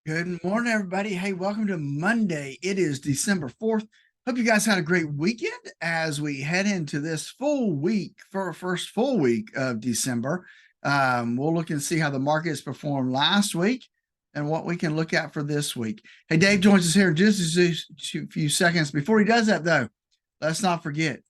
Good morning, everybody. Hey, welcome to Monday. It is December 4th. Hope you guys had a great weekend as we head into this full week for our first full week of December. We'll look and see how the markets performed last week and what we can look at for this week. Hey, Dave joins us here in just a few seconds. Before he does that, though, let's not forget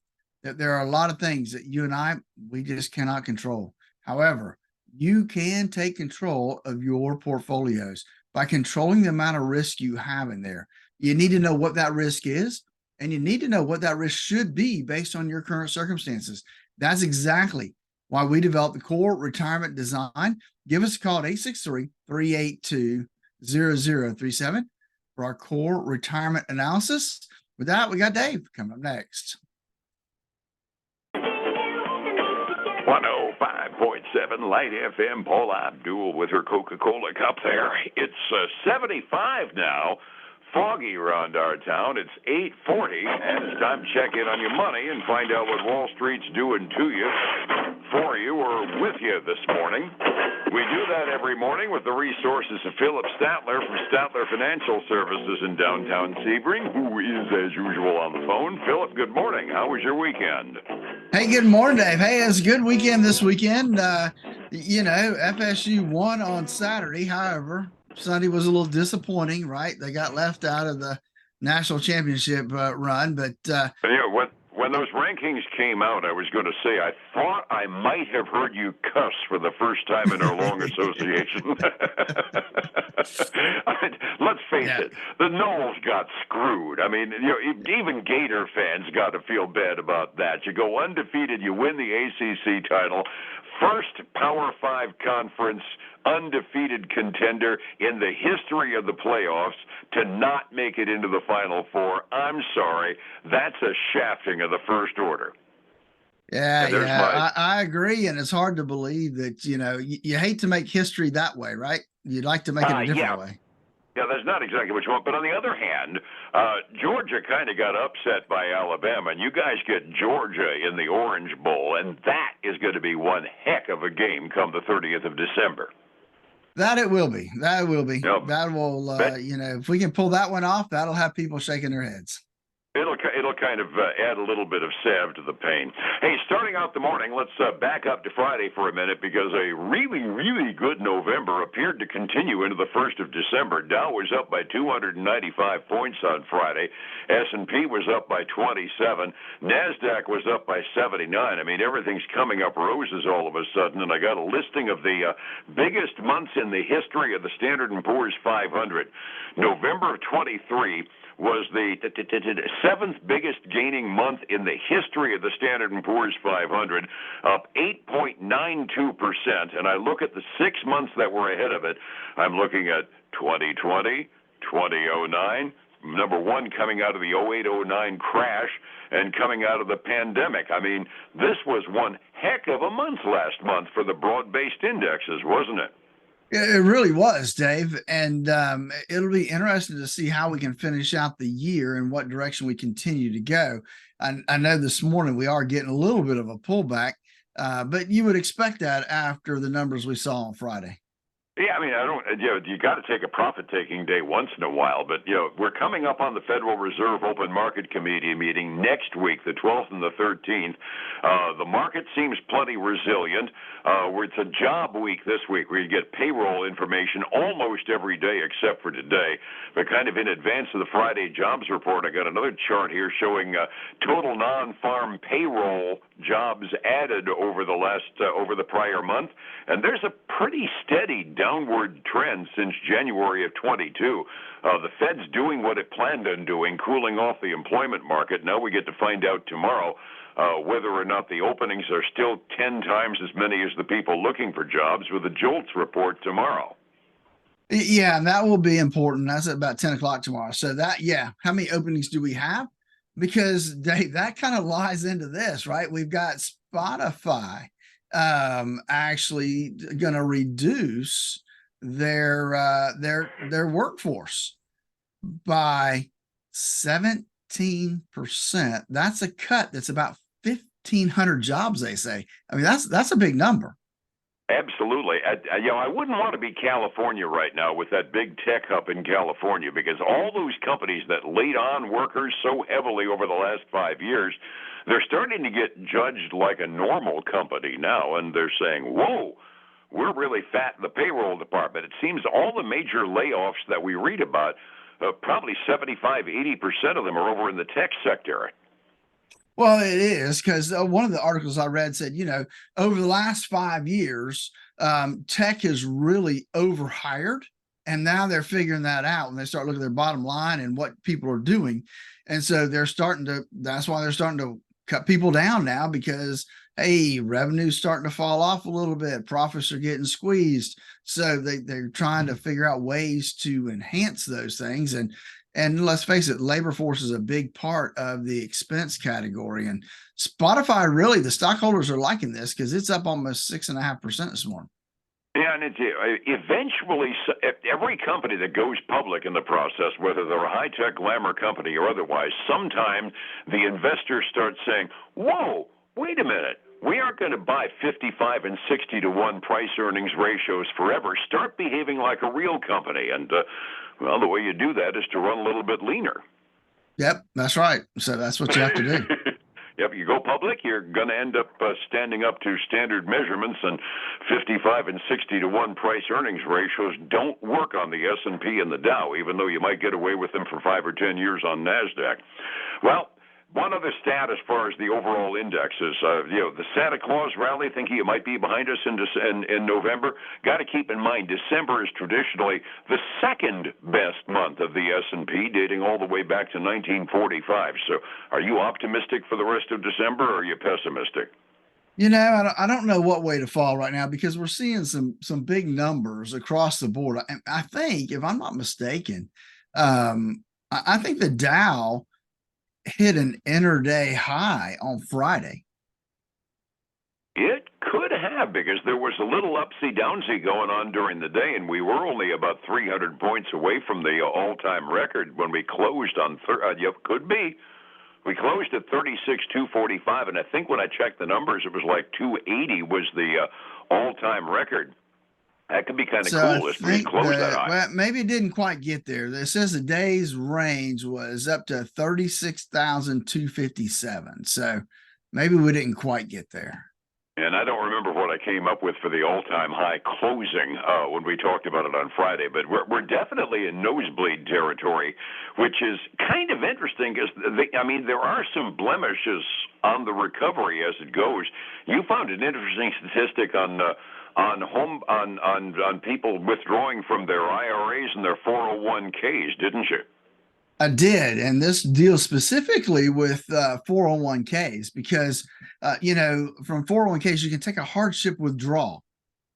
that there are a lot of things that you and we just cannot control. However, you can take control of your portfolios by controlling the amount of risk you have in there. You need to know what that risk is, and you need to know what that risk should be based on your current circumstances. That's exactly why we developed the Core Retirement Design. Give us a call at 863-382-0037 for our Core Retirement Analysis. With that, we got Dave coming up next. 105.7 Light FM. Paula Abdul with her Coca-Cola cup there. It's 75 now. Foggy around our town. It's 8:40, and it's time to check in on your money and find out what Wall Street's doing to you, for you, or with you this morning. We do that every morning with the resources of Phillip Statler from Statler Financial Services in downtown Sebring, who is, as usual, on the phone. Phillip, good morning. How was your weekend? Hey, good morning, Dave. Hey, it's a good weekend this weekend. FSU won on Saturday. However, Sunday was a little disappointing, right? They got left out of the national championship run. But when those rankings came out, I was going to say, I thought I might have heard you cuss for the first time in our long association. Let's face it, the Knowles got screwed. I mean, even Gator fans got to feel bad about that. You go undefeated, you win the ACC title, first Power 5 conference undefeated contender in the history of the playoffs to not make it into the Final Four. I'm sorry, that's a shafting of the first order. I agree, and it's hard to believe that, you hate to make history that way, right? You'd like to make it a different way. Yeah, that's not exactly what you want. But on the other hand, Georgia kind of got upset by Alabama, and you guys get Georgia in the Orange Bowl, and that is going to be one heck of a game come the 30th of December. That it will be. That will be. Yep. That will, if we can pull that one off, that'll have people shaking their heads. It'll kind of add a little bit of salve to the pain. Hey, starting out the morning, let's back up to Friday for a minute, because a really, really good November appeared to continue into the 1st of December. Dow was up by 295 points on Friday. S&P was up by 27. NASDAQ was up by 79. I mean, everything's coming up roses all of a sudden, and I got a listing of the biggest months in the history of the Standard & Poor's 500. November of 23 was the seventh biggest gaining month in the history of the Standard & Poor's 500, up 8.92%. And I look at the 6 months that were ahead of it. I'm looking at 2020, 2009, number one coming out of the 08-09 crash and coming out of the pandemic. I mean, this was one heck of a month last month for the broad-based indexes, wasn't it? It really was, Dave, and it'll be interesting to see how we can finish out the year and what direction we continue to go. I know this morning we are getting a little bit of a pullback, but you would expect that after the numbers we saw on Friday. Yeah, I mean, you got to take a profit-taking day once in a while, but, we're coming up on the Federal Reserve Open Market Committee meeting next week, the 12th and the 13th. The market seems plenty resilient. It's a job week this week where you get payroll information almost every day except for today. But kind of in advance of the Friday jobs report, I got another chart here showing total non-farm payroll jobs added over the prior month, and there's a pretty steady downward trend since January of 22. The Fed's doing what it planned on doing, cooling off the employment market. Now we get to find out tomorrow whether or not the openings are still 10 times as many as the people looking for jobs, with the JOLTS report tomorrow. Yeah, and that will be important. That's at about 10 o'clock tomorrow. So how many openings do we have? Because Dave, that kind of lies into this, right? We've got Spotify actually going to reduce their workforce by 17%. That's a cut. That's about 1,500 jobs, they say. I mean, that's a big number. Absolutely. I wouldn't want to be California right now with that big tech hub in California, because all those companies that laid on workers so heavily over the last 5 years, they're starting to get judged like a normal company now, and they're saying, whoa, we're really fat in the payroll department. It seems all the major layoffs that we read about, probably 75–80% of them are over in the tech sector. Well, it is because one of the articles I read said, over the last 5 years, tech has really overhired. And now they're figuring that out when they start looking at their bottom line and what people are doing. And so that's why they're starting to cut people down now, because, hey, revenue's starting to fall off a little bit. Profits are getting squeezed. So they're trying to figure out ways to enhance those things. And let's face it, labor force is a big part of the expense category. And Spotify, really, the stockholders are liking this because it's up almost 6.5% this morning. Yeah, and eventually every company that goes public in the process, whether they're a high-tech glamour company or otherwise, sometime the investors start saying, whoa, wait a minute. We aren't going to buy 55 and 60 to 1 price earnings ratios forever. Start behaving like a real company. And, well, the way you do that is to run a little bit leaner. Yep, that's right. So that's what you have to do. Yep, you go public, you're going to end up standing up to standard measurements, and 55 and 60 to 1 price earnings ratios don't work on the S&P and the Dow, even though you might get away with them for 5 or 10 years on NASDAQ. Well, one other stat as far as the overall index is, the Santa Claus rally, thinking it might be behind us in November. Got to keep in mind, December is traditionally the second best month of the S&P, dating all the way back to 1945. So are you optimistic for the rest of December, or are you pessimistic? I don't know what way to fall right now, because we're seeing some big numbers across the board. I think, if I'm not mistaken, I think the Dow hit an intraday high on Friday. It could have, because there was a little upsy-downsy going on during the day, and we were only about 300 points away from the all-time record when we closed on could be. We closed at 36,245, and I think when I checked the numbers, it was like 280 was the all-time record. That could be kind of cool if we close that high. Well, maybe it didn't quite get there. It says the day's range was up to 36,257. So maybe we didn't quite get there. And I don't remember what I came up with for the all-time high closing when we talked about it on Friday, but we're definitely in nosebleed territory, which is kind of interesting because, there are some blemishes on the recovery as it goes. You found an interesting statistic on people withdrawing from their IRAs and their 401ks, didn't you? I did, and this deals specifically with 401ks because, from 401ks you can take a hardship withdrawal,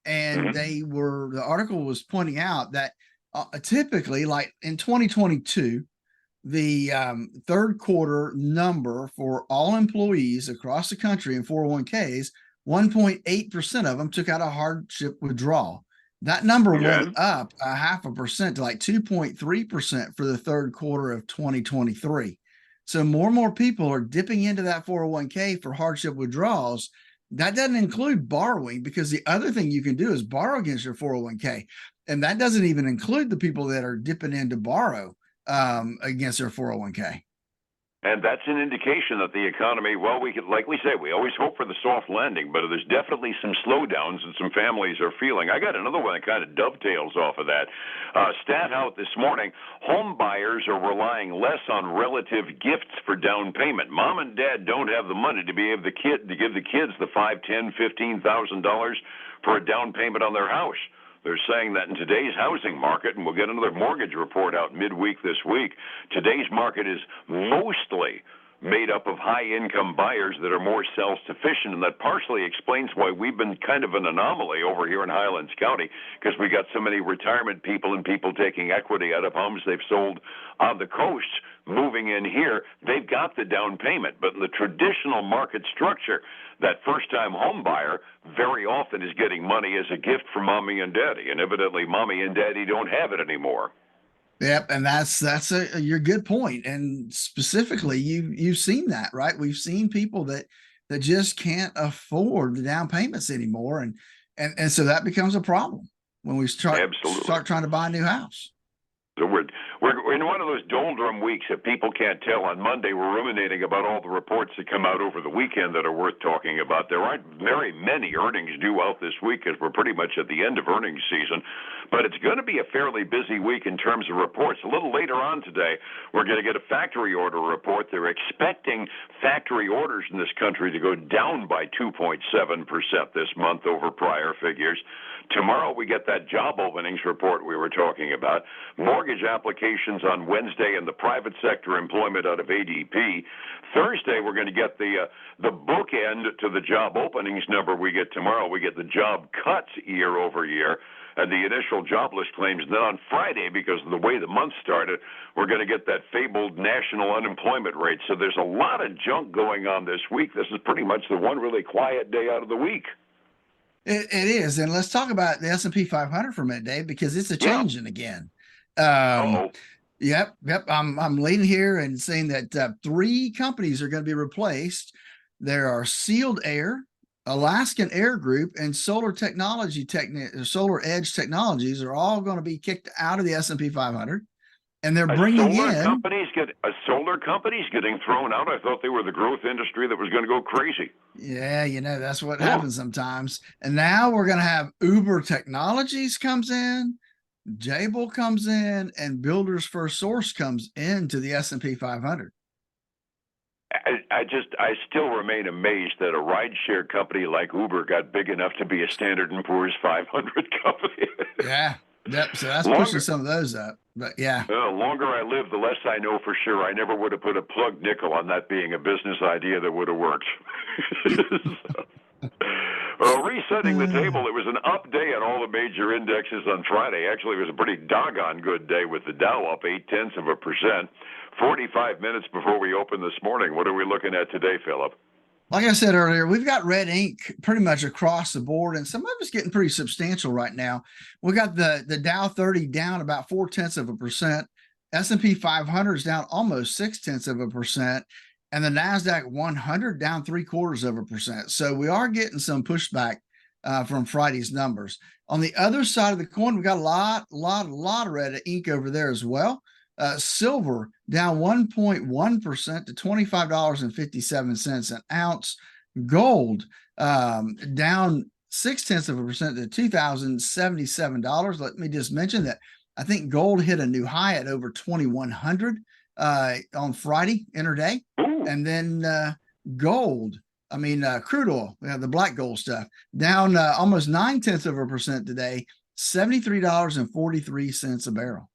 and the article was pointing out that typically, like in 2022, the third quarter number for all employees across the country in 401ks, 1.8% of them took out a hardship withdrawal. That number went up 0.5% to like 2.3% for the third quarter of 2023. So more and more people are dipping into that 401k for hardship withdrawals. That doesn't include borrowing, because the other thing you can do is borrow against your 401k. And that doesn't even include the people that are dipping in to borrow against their 401k. And that's an indication that the economy, well, we could, like we say, we always hope for the soft landing, but there's definitely some slowdowns and some families are feeling. I got another one that kind of dovetails off of that. Stat out this morning, home buyers are relying less on relative gifts for down payment. Mom and dad don't have the money to be able to give the kids the $5,000, $10,000, $15,000 for a down payment on their house. They're saying that in today's housing market, and we'll get another mortgage report out midweek this week, today's market is mostly made up of high-income buyers that are more self-sufficient, and that partially explains why we've been kind of an anomaly over here in Highlands County, because we got so many retirement people and people taking equity out of homes they've sold on the coast, moving in here. They've got the down payment, but in the traditional market structure, that first-time home buyer very often is getting money as a gift from mommy and daddy, and evidently mommy and daddy don't have it anymore. Yep, and that's your good point. And specifically, you've seen that, right? We've seen people that just can't afford the down payments anymore, and And so that becomes a problem when we start trying to buy a new house. So we're in one of those doldrum weeks that people can't tell. On Monday, we're ruminating about all the reports that come out over the weekend that are worth talking about. There aren't very many earnings due out this week because we're pretty much at the end of earnings season. But it's going to be a fairly busy week in terms of reports. A little later on today, we're going to get a factory order report. They're expecting factory orders in this country to go down by 2.7% this month over prior figures. Tomorrow, we get that job openings report we were talking about. Mortgage applications on Wednesday in the private sector, employment out of ADP. Thursday, we're going to get the bookend to the job openings number we get tomorrow. We get the job cuts year over year and the initial jobless claims. And then on Friday, because of the way the month started, we're going to get that fabled national unemployment rate. So there's a lot of junk going on this week. This is pretty much the one really quiet day out of the week. It is. And let's talk about the S&P 500 for a minute, Dave, because it's a changing again. Yep. I'm leading here and saying that 3 companies are going to be replaced. There are Sealed Air, Alaskan Air Group, and Solar Edge Technologies are all going to be kicked out of the S&P 500. And they're bringing solar companies getting thrown out. I thought they were the growth industry that was going to go crazy. Yeah, that's what happens sometimes. And now we're going to have Uber Technologies comes in, Jabil comes in, and Builders First Source comes into the S&P 500. I still remain amazed that a rideshare company like Uber got big enough to be a Standard & Poor's 500 company. Yeah. Yep. So that's pushing some of those up. But yeah. The longer I live, the less I know for sure. I never would have put a plug nickel on that being a business idea that would have worked. Resetting the table, it was an up day on all the major indexes on Friday. Actually, it was a pretty doggone good day with the Dow up 0.8%. 45 minutes before we open this morning. What are we looking at today, Phillip? Like I said earlier, we've got red ink pretty much across the board, and some of it's getting pretty substantial right now. We got the Dow 30 down about 0.4%. S&P 500 is down almost 0.6%, and the NASDAQ 100 down 0.75%. So we are getting some pushback from Friday's numbers. On the other side of the coin, we got a lot of red ink over there as well. Silver down 1.1% to $25.57 an ounce. Gold down 0.6% to $2,077. Let me just mention that I think gold hit a new high at over 2,100 on Friday intraday, and then crude oil, the black gold stuff, down almost 0.9% today, $73.43 a barrel.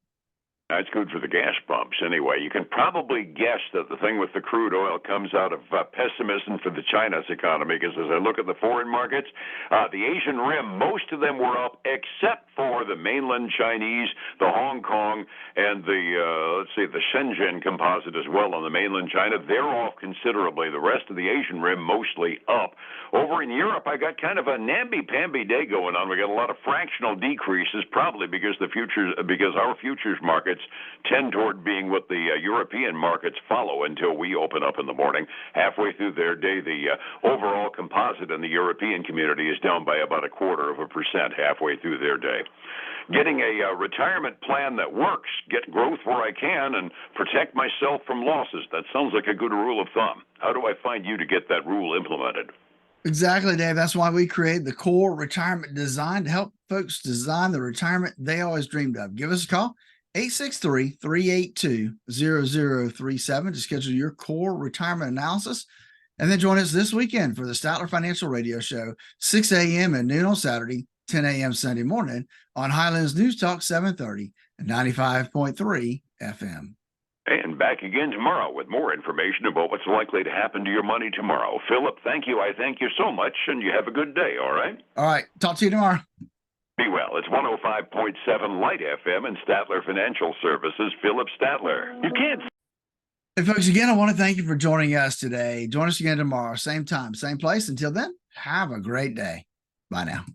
That's good for the gas pumps anyway. You can probably guess that the thing with the crude oil comes out of pessimism for the China's economy, because as I look at the foreign markets, the Asian Rim, most of them were up except for the mainland Chinese, the Hong Kong, and the Shenzhen composite as well on the mainland China. They're off considerably. The rest of the Asian Rim mostly up. Over in Europe, I got kind of a namby-pamby day going on. We got a lot of fractional decreases, probably because our futures markets tend toward being what the European markets follow until we open up in the morning. Halfway through their day, the overall composite in the European community is down by about 0.25% halfway through their day. Getting a retirement plan that works, get growth where I can, and protect myself from losses. That sounds like a good rule of thumb. How do I find you to get that rule implemented? Exactly, Dave. That's why we created the Core Retirement Design to help folks design the retirement they always dreamed of. Give us a call. 863-382-0037 to schedule your core retirement analysis. And then join us this weekend for the Statler Financial Radio Show, 6 a.m. and noon on Saturday, 10 a.m. Sunday morning on Highlands News Talk 730 and 95.3 FM. And back again tomorrow with more information about what's likely to happen to your money tomorrow. Phillip, thank you. I thank you so much, and you have a good day, all right? All right. Talk to you tomorrow. Be well. It's 105.7 Light FM and Statler Financial Services, Phillip Statler. You can't. Hey, folks, again, I want to thank you for joining us today. Join us again tomorrow, same time, same place. Until then, have a great day. Bye now.